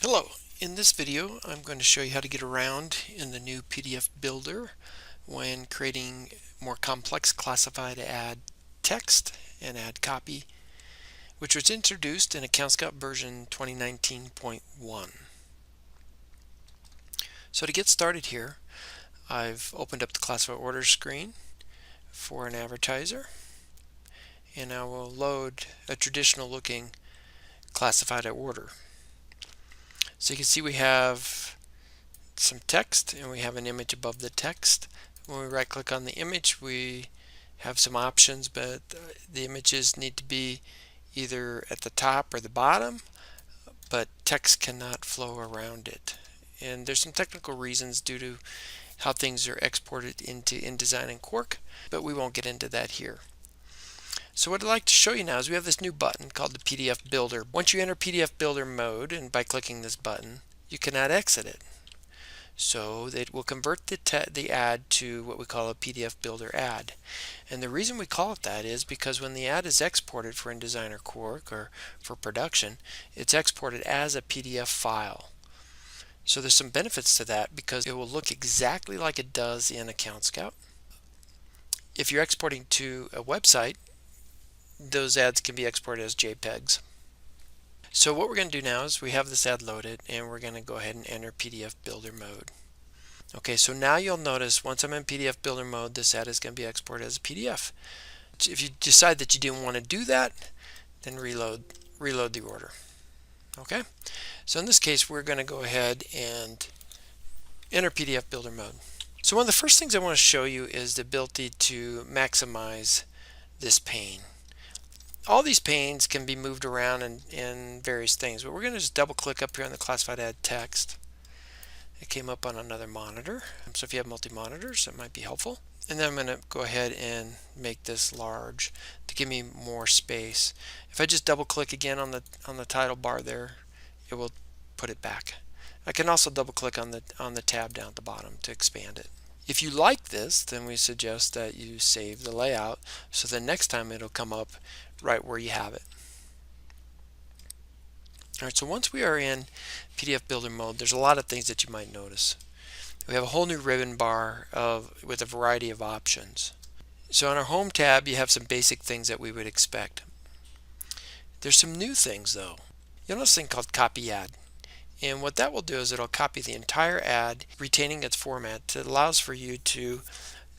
Hello, in this video I'm going to show you how to get around in the new PDF Builder when creating more complex classified ad text and ad copy, which was introduced in AccountScout version 2019.1. So to get started here, I've opened up the classified order screen for an advertiser, and I will load a traditional looking classified order. So you can see we have some text and we have an image above the text. When we right click on the image, we have some options, but the images need to be either at the top or the bottom, but text cannot flow around it. And there's some technical reasons due to how things are exported into InDesign and Quark, but we won't get into that here. So what I'd like to show you now is we have this new button called the PDF Builder. Once you enter PDF Builder mode, and by clicking this button, you cannot exit it. So it will convert the ad to what we call a PDF Builder ad. And the reason we call it that is because when the ad is exported for InDesign or Quark or for production, it's exported as a PDF file. So there's some benefits to that because it will look exactly like it does in AccountScout. If you're exporting to a website, those ads can be exported as JPEGs. So what we're going to do now is we have this ad loaded and we're going to go ahead and enter PDF Builder mode. Okay, so now you'll notice once I'm in PDF Builder mode, this ad is going to be exported as a PDF. If you decide that you didn't want to do that, then reload the order. Okay, so in this case we're going to go ahead and enter PDF Builder mode. So one of the first things I want to show you is the ability to maximize this pane. All these panes can be moved around in various things, but we're going to just double click up here on the classified ad text. It came up on another monitor, so if you have multi-monitors that might be helpful. And then I'm going to go ahead and make this large to give me more space. If I just double click again on the title bar there, it will put it back. I can also double click on the tab down at the bottom to expand it. If you like this, then we suggest that you save the layout so the next time it'll come up right where you have it. Alright, so once we are in PDF Builder mode, there's a lot of things that you might notice. We have a whole new ribbon bar with a variety of options. So on our Home tab, you have some basic things that we would expect. There's some new things though. You'll notice a thing called Copy Ad. And what that will do is it'll copy the entire ad, retaining its format. It allows for you to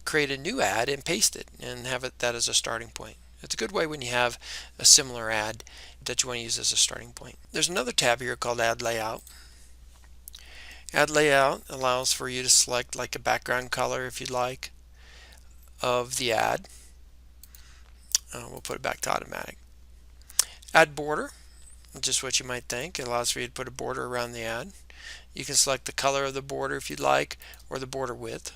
create a new ad and paste it and have that as a starting point. It's a good way when you have a similar ad that you want to use as a starting point. There's another tab here called Ad Layout. Ad Layout allows for you to select like a background color if you'd like of the ad. We'll put it back to automatic. Ad Border, just what you might think. It allows for you to put a border around the ad. You can select the color of the border if you'd like, or the border width.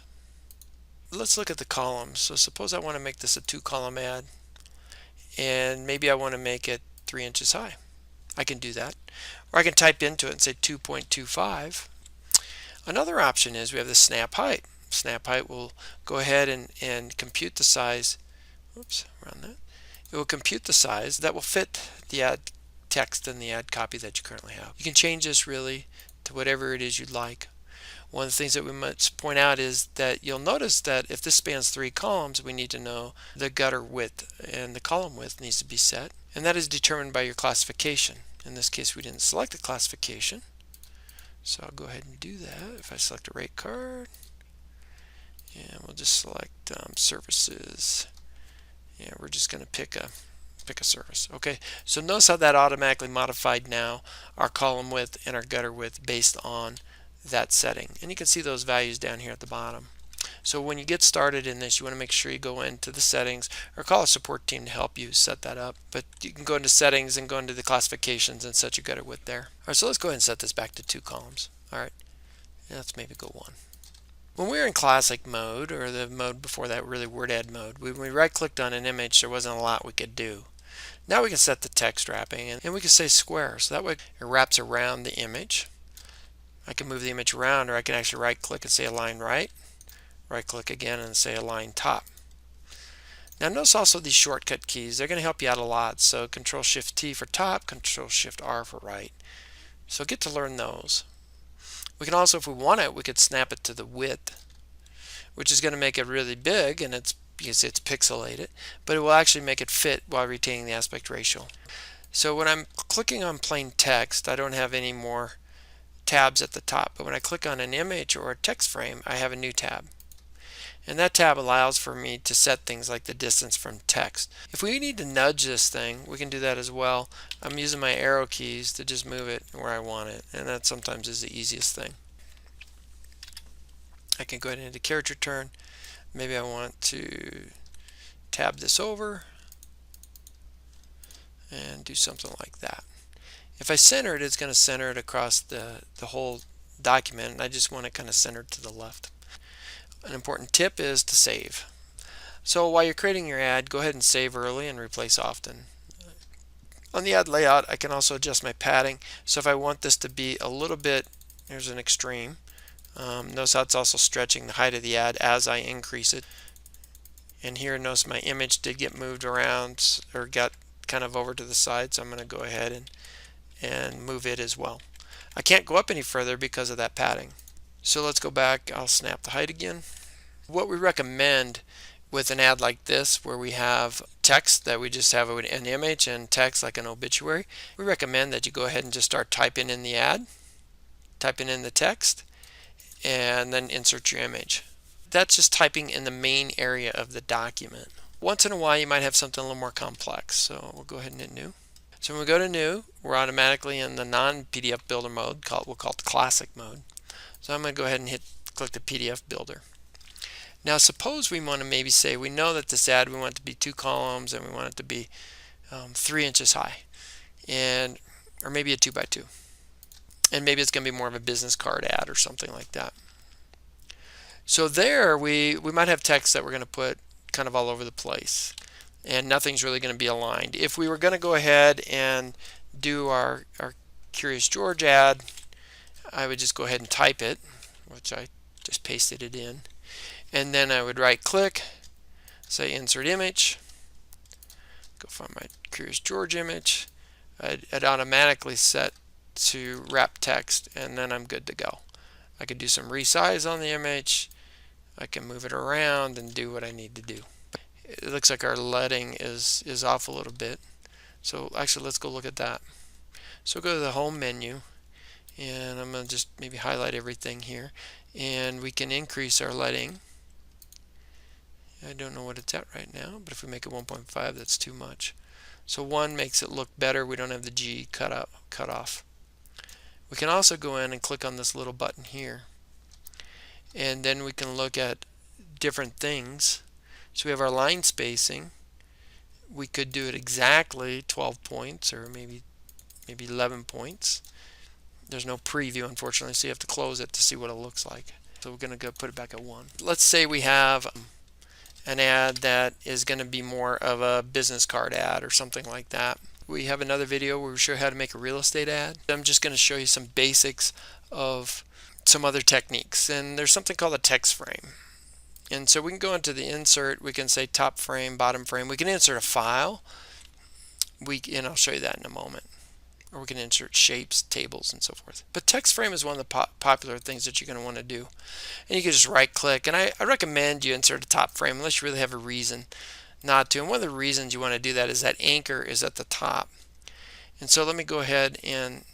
Let's look at the columns. So suppose I want to make this a 2-column ad, and maybe I want to make it 3 inches high. I can do that. Or I can type into it and say 2.25. Another option is we have the snap height. Snap height will go ahead and compute the size. Oops, around that. It will compute the size that will fit the ad text and the ad copy that you currently have. You can change this really to whatever it is you'd like. One of the things that we must point out is that you'll notice that if this spans 3 columns, we need to know the gutter width, and the column width needs to be set, and that is determined by your classification. In this case, we didn't select a classification, so I'll go ahead and do that. If I select a rate card, and we'll just select services, and we're just going to pick a service. Okay, so notice how that automatically modified now our column width and our gutter width based on that setting, and you can see those values down here at the bottom. So when you get started in this, you want to make sure you go into the settings or call a support team to help you set that up. But you can go into settings and go into the classifications and set your gutter width there. Alright, so let's go ahead and set this back to 2 columns. Alright, let's maybe go 1. When we were in classic mode, or the mode before that, really Word Ad mode, when we right clicked on an image, there wasn't a lot we could do. Now we can set the text wrapping, and we can say square, so that way it wraps around the image. I can move the image around, or I can actually right click and say align right. Right click again and say align top. Now notice also these shortcut keys. They're going to help you out a lot. So Control Shift T for top, Control Shift R for right. So get to learn those. We can also, if we want it, we could snap it to the width, which is going to make it really big, and it's because it's pixelated, but it will actually make it fit while retaining the aspect ratio. So when I'm clicking on plain text, I don't have any more tabs at the top, but when I click on an image or a text frame, I have a new tab. And that tab allows for me to set things like the distance from text. If we need to nudge this thing, we can do that as well. I'm using my arrow keys to just move it where I want it, and that sometimes is the easiest thing. I can go ahead and hit a character turn. Maybe I want to tab this over and do something like that. If I center it, it's going to center it across the whole document, and I just want it kind of centered to the left. An important tip is to save. So while you're creating your ad, go ahead and save early and replace often. On the ad layout, I can also adjust my padding. So if I want this to be a little bit, here's an extreme. Notice how it's also stretching the height of the ad as I increase it. And here, notice my image did get moved around or got kind of over to the side, so I'm going to go ahead and move it as well. I can't go up any further because of that padding. So let's go back. I'll snap the height again. What we recommend with an ad like this, where we have text that we just have an image and text like an obituary, we recommend that you go ahead and just start typing in the ad, typing in the text, and then insert your image. That's just typing in the main area of the document. Once in a while you might have something a little more complex, so we'll go ahead and hit new. So when we go to new, we're automatically in the non-PDF builder mode, we'll call it the classic mode. So I'm going to go ahead and click the PDF builder. Now suppose we want to maybe say we know that this ad we want it to be 2 columns and we want it to be 3 inches high, or maybe a 2x2, and maybe it's going to be more of a business card ad or something like that. So there we might have text that we're going to put kind of all over the place, and nothing's really going to be aligned. If we were going to go ahead and do our Curious George ad, I would just go ahead and type it, which I just pasted it in, and then I would right click, say insert image, go find my Curious George image. I'd automatically set to wrap text, and then I'm good to go. I could do some resize on the image. I can move it around and do what I need to do. It looks like our leading is off a little bit, so actually let's go look at that. So go to the home menu, and I'm going to just maybe highlight everything here, and we can increase our leading. I don't know what it's at right now, but if we make it 1.5, that's too much. So 1 makes it look better. We don't have the G cut off. We can also go in and click on this little button here, and then we can look at different things. So we have our line spacing. We could do it exactly 12 points or maybe 11 points. There's no preview, unfortunately, so you have to close it to see what it looks like. So we're going to go put it back at 1. Let's say we have an ad that is going to be more of a business card ad or something like that. We have another video where we show how to make a real estate ad. I'm just going to show you some basics of some other techniques, and there's something called a text frame. And so we can go into the insert, we can say top frame, bottom frame, we can insert a file, and I'll show you that in a moment. Or we can insert shapes, tables, and so forth. But text frame is one of the popular things that you're going to want to do. And you can just right click, and I recommend you insert a top frame unless you really have a reason not to. And one of the reasons you want to do that is that anchor is at the top. And so let me go ahead and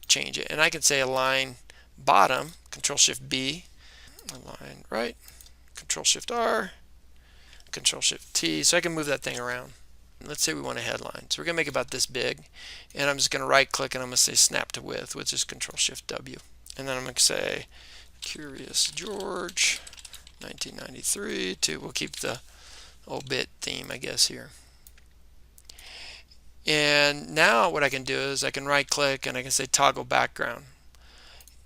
change it. And I can say align bottom, Control Shift B, align right, Control Shift R, Control Shift T, so I can move that thing around. Let's say we want a headline. So we're going to make it about this big, and I'm just going to right click and I'm going to say snap to width, which is Control Shift W. And then I'm going to say Curious George 1993 to, we'll keep the obit theme, I guess, here. And now what I can do is I can right click and I can say toggle background.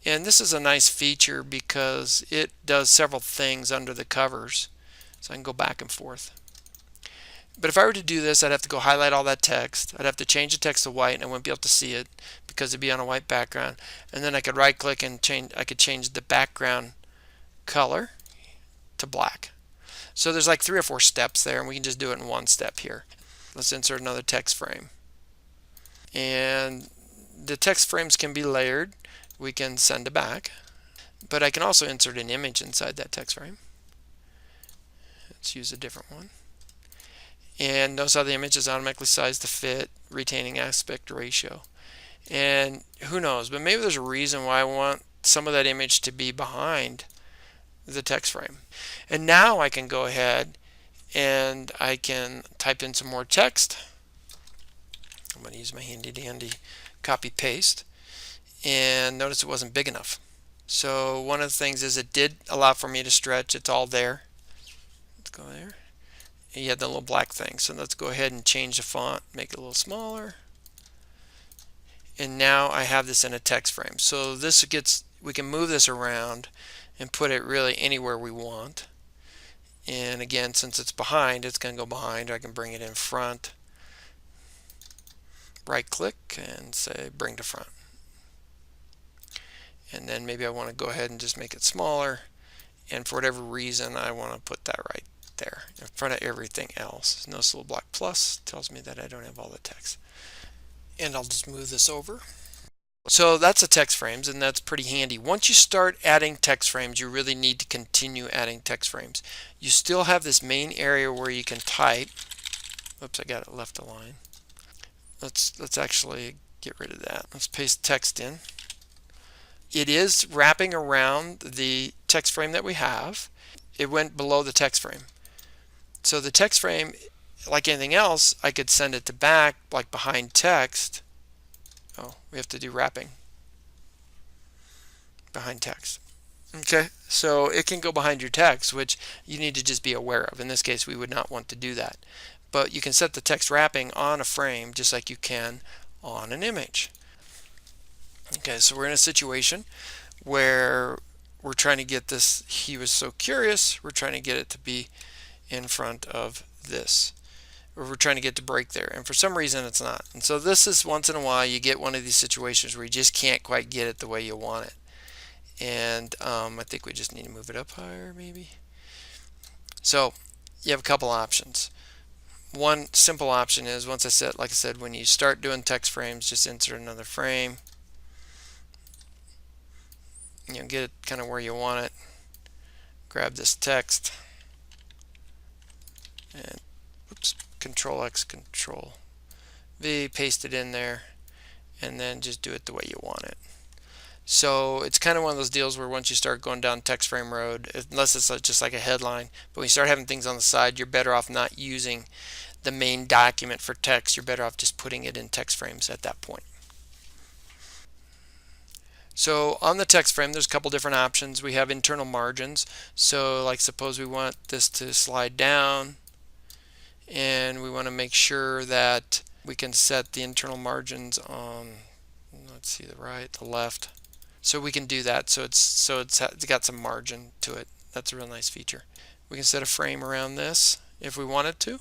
And this is a nice feature because it does several things under the covers. So I can go back and forth. But if I were to do this, I'd have to go highlight all that text. I'd have to change the text to white, and I wouldn't be able to see it because it'd be on a white background. And then I could right click and I could change the background color to black. So there's like 3 or 4 steps there, and we can just do it in one step here. Let's insert another text frame. And the text frames can be layered. We can send to back, but I can also insert an image inside that text frame. Let's use a different one. And notice how the image is automatically sized to fit, retaining aspect ratio. And who knows, but maybe there's a reason why I want some of that image to be behind the text frame. And now I can go ahead and I can type in some more text. I'm going to use my handy dandy copy paste, and notice it wasn't big enough. So one of the things is it did allow for me to stretch. It's all there. Let's go there. And you have the little black thing, so let's go ahead and change the font, make it a little smaller, and now I have this in a text frame. So this gets, we can move this around and put it really anywhere we want. And again, since it's behind, it's going to go behind. I can bring it in front, right click and say bring to front. And then maybe I want to go ahead and just make it smaller, and for whatever reason I want to put that right there in front of everything else. Notice a little black plus tells me that I don't have all the text. And I'll just move this over. So that's the text frames, and that's pretty handy. Once you start adding text frames, you really need to continue adding text frames. You still have this main area where you can type. Oops, I got it left a line. Let's actually get rid of that. Let's paste text in. It is wrapping around the text frame that we have. It went below the text frame. So the text frame, like anything else, I could send it to back, like behind text. Oh, we have to do wrapping behind text. Okay, so it can go behind your text, which you need to just be aware of. In this case, we would not want to do that. But you can set the text wrapping on a frame just like you can on an image. Okay, so we're in a situation where we're trying to get this, he was so curious, we're trying to get it to be in front of this. Or we're trying to get to break there, and for some reason it's not. And so this is once in a while you get one of these situations where you just can't quite get it the way you want it. And I think we just need to move it up higher maybe. So you have a couple options. One simple option is, once I said, like I said, when you start doing text frames, just insert another frame. You know, get it kind of where you want it. Grab this text and oops, Control X, Control V, paste it in there, and then just do it the way you want it. So it's kind of one of those deals where once you start going down text frame road, unless it's just like a headline, but when you start having things on the side, you're better off not using the main document for text. You're better off just putting it in text frames at that point. So on the text frame, there's a couple different options. We have internal margins. So like suppose we want this to slide down, and we want to make sure that we can set the internal margins on, let's see, the right, the left. So we can do that. So it's got some margin to it. That's a real nice feature. We can set a frame around this if we wanted to.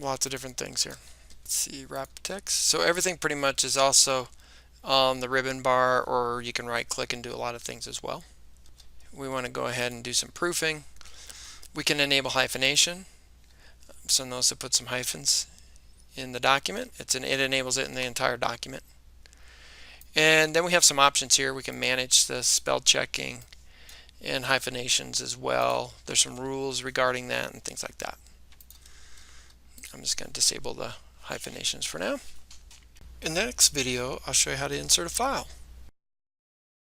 Lots of different things here. Let's see, wrap text. So everything pretty much is also on the ribbon bar, or you can right click and do a lot of things as well. We want to go ahead and do some proofing. We can enable hyphenation. So notice I put some hyphens in the document. It enables it in the entire document. And then we have some options here. We can manage the spell checking and hyphenations as well. There's some rules regarding that and things like that. I'm just going to disable the hyphenations for now. In the next video, I'll show you how to insert a file.